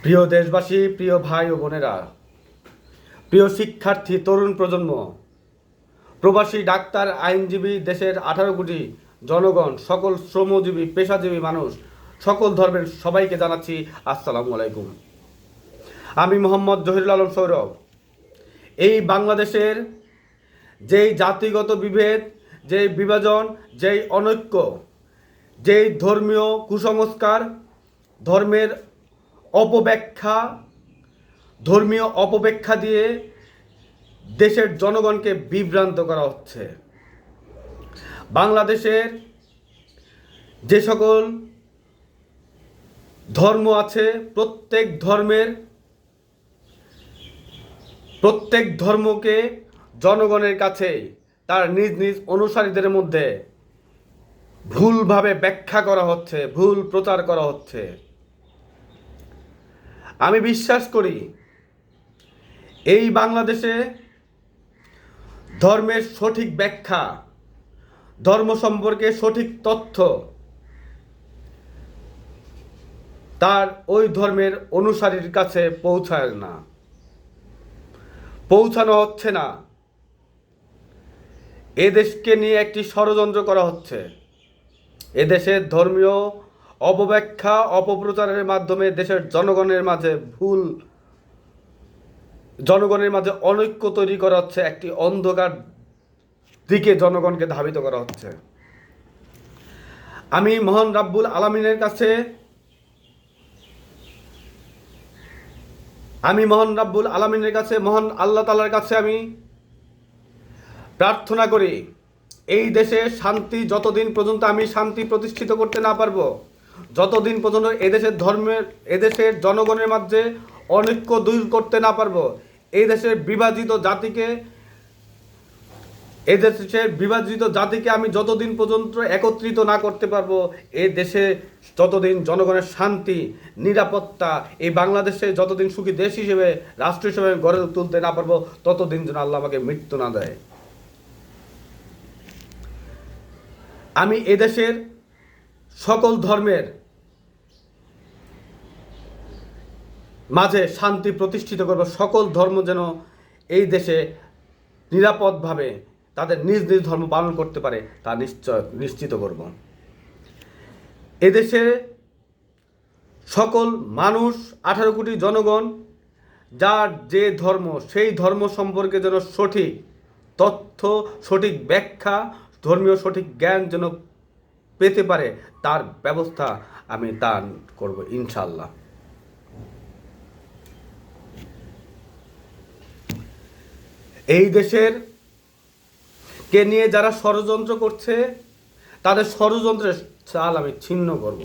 প্রিয় দেশবাসী, প্রিয় ভাই ও বোনেরা, প্রিয় শিক্ষার্থী, তরুণ প্রজন্ম, প্রবাসী, ডাক্তার, আইনজীবী, দেশের 18 কোটি জনগণ, সকল শ্রমজীবী, পেশাজীবী মানুষ, সকল ধর্মের সবাইকে জানাচ্ছি আসসালামু আলাইকুম। আমি মোহাম্মদ জহিরুল আলম সৌরভ। এই বাংলাদেশের যেই জাতিগত বিভেদ, যেই বিভাজন, যেই অনৈক্য, যেই ধর্মীয় কুসংস্কার, ধর্মের অপব্যাখ্যা, ধর্মীয় অপব্যাখ্যা দিয়ে দেশের জনগণকে বিভ্রান্ত করা হচ্ছে। বাংলাদেশের যে সকল ধর্ম আছে, প্রত্যেক ধর্মকে জনগণের কাছে তার নিজ নিজ অনুসারীদের মধ্যে ভুলভাবে ব্যাখ্যা করা হচ্ছে, ভুল প্রচার করা হচ্ছে। আমি বিশ্বাস করি এই বাংলাদেশে ধর্মের সঠিক ব্যাখ্যা, ধর্ম সম্পর্কে সঠিক তথ্য তার ওই ধর্মের অনুসারীর কাছে পৌঁছানো হচ্ছে না। এদেশকে নিয়ে একটি ষড়যন্ত্র করা হচ্ছে। এদেশের ধর্মীয় অপব্যাখ্যা, অপপ্রচারের মাধ্যমে দেশের জনগণের মাঝে অনৈক্য তৈরি করা হচ্ছে, একটি অন্ধকার দিকে জনগণকে ধাবিত করা হচ্ছে। আমি মহান রাব্বুল আলামিনের কাছে মহান আল্লাহ তাআলার কাছে আমি প্রার্থনা করি, এই দেশে শান্তি যতদিন পর্যন্ত আমি শান্তি প্রতিষ্ঠিত করতে না পারবো, যতদিন পর্যন্ত এদেশের জনগণের মাঝে অনৈক্য দূর করতে না পারবো, এই দেশের বিভাজিত জাতিকে আমি যতদিন পর্যন্ত একত্রিত না করতে পারবো, এই দেশে যতদিন জনগণের শান্তি, নিরাপত্তা, এই বাংলাদেশে যতদিন সুখী দেশ হিসেবে, রাষ্ট্র হিসেবে গড়ে তুলতে না পারবো, ততদিন যেন আল্লাহ আমাকে মৃত্যু না দেয়। আমি এদেশের সকল ধর্মের মাঝে শান্তি প্রতিষ্ঠিত করব। সকল ধর্ম যেন এই দেশে নিরাপদভাবে তাদের নিজ নিজ ধর্ম পালন করতে পারে, তা নিশ্চিত করব। এদেশে সকল মানুষ, 18 কোটি জনগণ, যার যে ধর্ম, সেই ধর্ম সম্পর্কে যেন সঠিক তথ্য, সঠিক ব্যাখ্যা, ধর্মীয় সঠিক জ্ঞান যেন পেতে পারে, তার ব্যবস্থা আমি করব ইনশাআল্লাহ। এই দেশের কে নিয়ে যারা ষড়যন্ত্র করছে, তাদের ষড়যন্ত্রের চাল আমি ছিন্ন করব।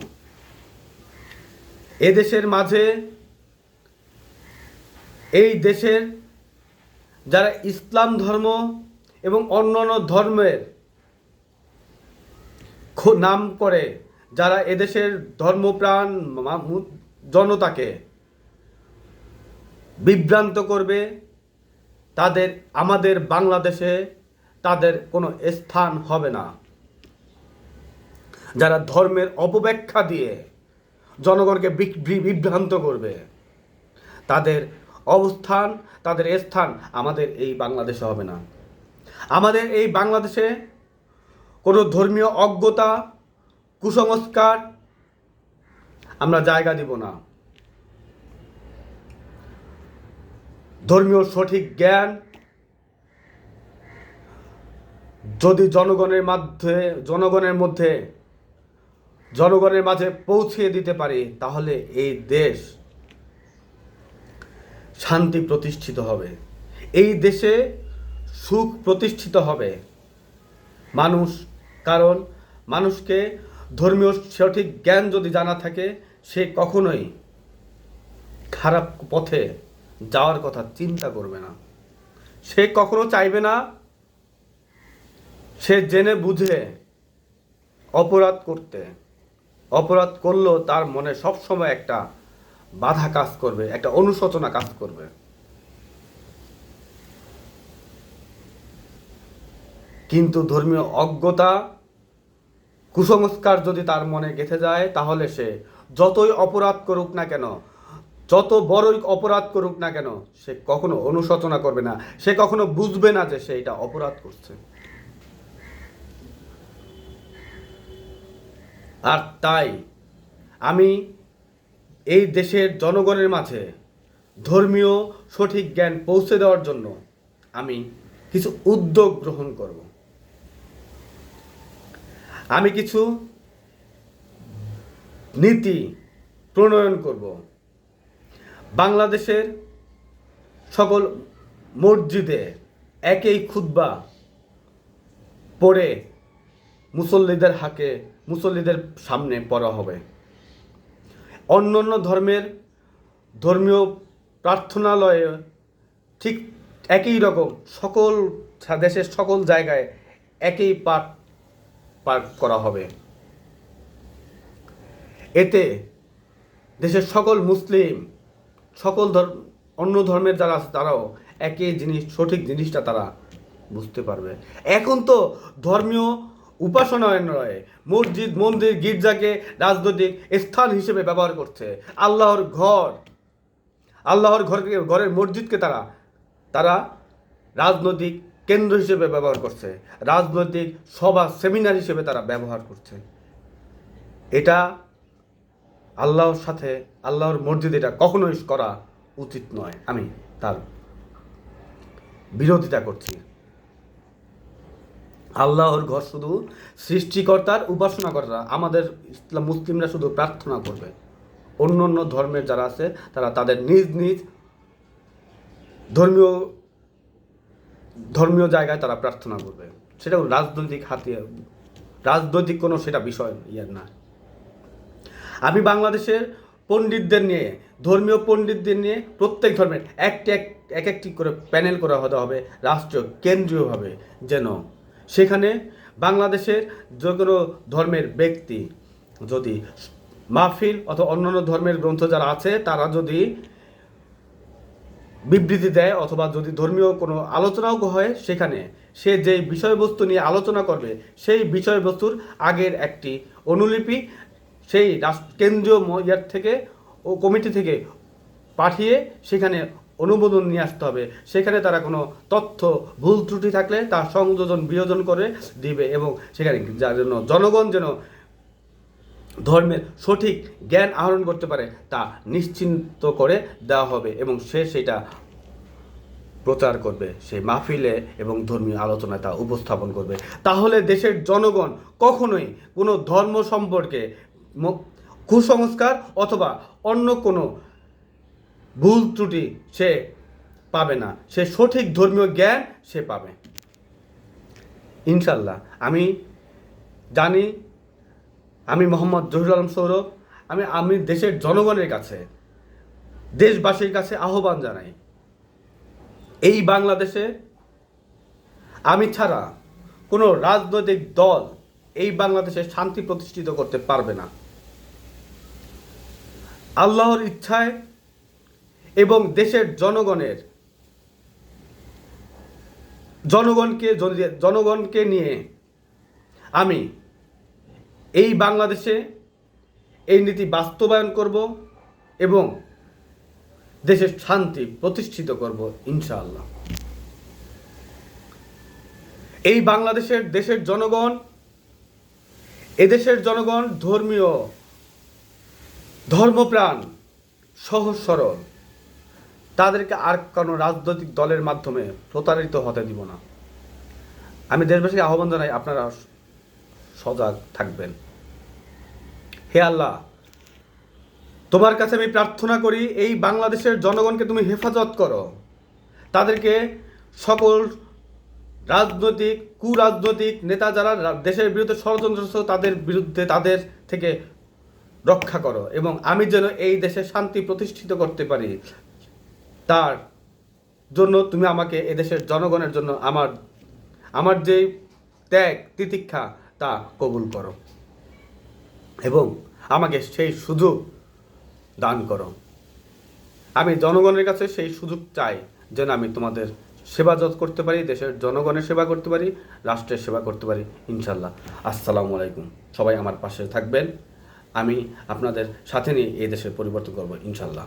এদেশের মাঝে, এই দেশের যারা ইসলাম ধর্ম এবং অন্যান্য ধর্মের নাম করে, যারা এদেশের ধর্মপ্রাণ জনতাকে বিভ্রান্ত করবে, আমাদের বাংলাদেশে তাদের কোনো স্থান হবে না। যারা ধর্মের অপব্যাখ্যা দিয়ে জনগণকে বিভ্রান্ত করবে, তাদের স্থান আমাদের এই বাংলাদেশে হবে না। আমাদের এই বাংলাদেশে কোনো ধর্মীয় অজ্ঞতা, কুসংস্কার আমরা জায়গা দিব না। ধর্মীয় সঠিক জ্ঞান যদি জনগণের মাঝে পৌঁছিয়ে দিতে পারি, তাহলে এই দেশ শান্তি প্রতিষ্ঠিত হবে, এই দেশে সুখ প্রতিষ্ঠিত হবে। কারণ মানুষকে ধর্মীয় সঠিক জ্ঞান যদি জানা থাকে, সে কখনোই খারাপ পথে যাওয়ার কথা চিন্তা করবে না। সে কখনো চাইবে না সে জেনে বুঝে অপরাধ করলেও তার মনে সবসময় একটা বাধা কাজ করবে, একটা অনুশোচনা কাজ করবে। কিন্তু ধর্মীয় অজ্ঞতা, কুসংস্কার যদি তার মনে গেঁথে যায়, তাহলে সে যতই অপরাধ করুক না কেন, যত বড়ই অপরাধ করুক না কেন সে কখনো অনুশোচনা করবে না, সে কখনো বুঝবে না যে সে এটা অপরাধ করছে। আর তাই আমি এই দেশের জনগণের মাঝে ধর্মীয় সঠিক জ্ঞান পৌঁছে দেওয়ার জন্য আমি কিছু উদ্যোগ গ্রহণ করব। আমি কিছু নীতি প্রণয়ন করব। বাংলাদেশের সকল মসজিদে একই খুতবা পড়ে মুসল্লিদের সামনে পড়া হবে। অন্য অন্য ধর্মীয় প্রার্থনালয়ে ঠিক একই রকম দেশের সকল জায়গায় একই পাঠ করা হবে। এতে দেশের সকল মুসলিম, সকল অন্য ধর্মের যারা আছে তারাও একই সঠিক জিনিসটা তারা বুঝতে পারবে। এখন তো ধর্মীয় উপাসনায় নয়, মসজিদ, মন্দির, গির্জাকে রাজনৈতিক স্থান হিসেবে ব্যবহার করছে। ঘরের মসজিদকে তারা রাজনৈতিক কেন্দ্র হিসেবে ব্যবহার করছে, রাজনৈতিক সভা, সেমিনার হিসেবে তারা ব্যবহার করছে। এটা আল্লাহর মসজিদ এটা কখনোই করা উচিত নয়। আমি তার বিরোধিতা করছি। আল্লাহর ঘর শুধু সৃষ্টিকর্তার উপাসনা করা, আমাদের মুসলিমরা শুধু প্রার্থনা করবে। অন্য অন্য ধর্মের যারা আছে তারা তাদের নিজ নিজ ধর্মীয় জায়গায় তারা প্রার্থনা করবে। সেটা রাজনৈতিক কোনো সেটা বিষয় না। আমি বাংলাদেশের ধর্মীয় পণ্ডিতদের নিয়ে প্রত্যেক ধর্মের একটি করে প্যানেল করা হতে হবে রাষ্ট্রীয় কেন্দ্রীয়ভাবে, যেন সেখানে বাংলাদেশের যে কোনো ধর্মের ব্যক্তি যদি মাহফিল অথবা অন্যান্য ধর্মের গ্রন্থ যারা আছে তারা যদি বিবৃতি দেয় অথবা যদি ধর্মীয় কোনো আলোচনাও হয়, সেখানে সে যে বিষয়বস্তু নিয়ে আলোচনা করবে সেই বিষয়বস্তুর আগের একটি অনুলিপি সেই কেন্দ্রীয় কমিটি থেকে পাঠিয়ে সেখানে অনুমোদন নিয়ে আসতে হবে। সেখানে তারা কোনো তথ্য ভুল ত্রুটি থাকলে তা সংযোজন বিয়োজন করে দিবে এবং সেখানে যার জন্য জনগণ যেন ধর্মের সঠিক জ্ঞান আহরণ করতে পারে তা নিশ্চিন্ত করে দেওয়া হবে এবং সে সেটা প্রচার করবে, সেই মাহফিলে এবং ধর্মীয় আলোচনায় তা উপস্থাপন করবে। তাহলে দেশের জনগণ কখনোই কোনো ধর্ম সম্পর্কে কুসংস্কার অথবা অন্য কোনো ভুল ত্রুটি সে পাবে না, সে সঠিক ধর্মীয় জ্ঞান সে পাবে ইনশাল্লাহ। আমি জানি, আমি মোহাম্মদ জহিরুল আলম সৌরভ, আমি দেশের জনগণের কাছে, দেশবাসীর কাছে আহ্বান জানাই, এই বাংলাদেশে আমি ছাড়া কোনো রাজনৈতিক দল এই বাংলাদেশে শান্তি প্রতিষ্ঠিত করতে পারবে না। আল্লাহর ইচ্ছায় এবং দেশের জনগণকে নিয়ে আমি এই বাংলাদেশে এই নীতি বাস্তবায়ন করব এবং দেশের শান্তি প্রতিষ্ঠিত করব ইনশাআল্লাহ। এই দেশের জনগণ, এদেশের জনগণ ধর্মপ্রাণ, সহজ সরল, তাদেরকে আর কোনো রাজনৈতিক দলের মাধ্যমে প্রতারিত হতে দিব না। আমি দেশবাসীকে আহ্বান জানাই, আপনারা সজাগ থাকবেন। হে আল্লাহ, তোমার কাছে আমি প্রার্থনা করি, এই বাংলাদেশের জনগণকে তুমি হেফাজত করো, তাদেরকে সকল কুরাজনৈতিক নেতা যারা দেশের বিরুদ্ধে ষড়যন্ত্র তাদের থেকে রক্ষা করো এবং আমি যেন এই দেশে শান্তি প্রতিষ্ঠিত করতে পারি, তার জন্য তুমি আমাকে এদেশের জনগণের জন্য আমার যে ত্যাগ তিতিক্ষা তা কবুল করো এবং আমাকে সেই সুযোগ দান করো। আমি জনগণের কাছে সেই সুযোগ চাই যেন আমি তোমাদের সেবা করতে পারি, দেশের জনগণের সেবা করতে পারি, রাষ্ট্রের সেবা করতে পারি ইনশাল্লাহ। আসসালামু আলাইকুম। সবাই আমার পাশে থাকবেন, আমি আপনাদের সাথে নিয়ে এই দেশের পরিবর্তন করব ইনশাল্লাহ।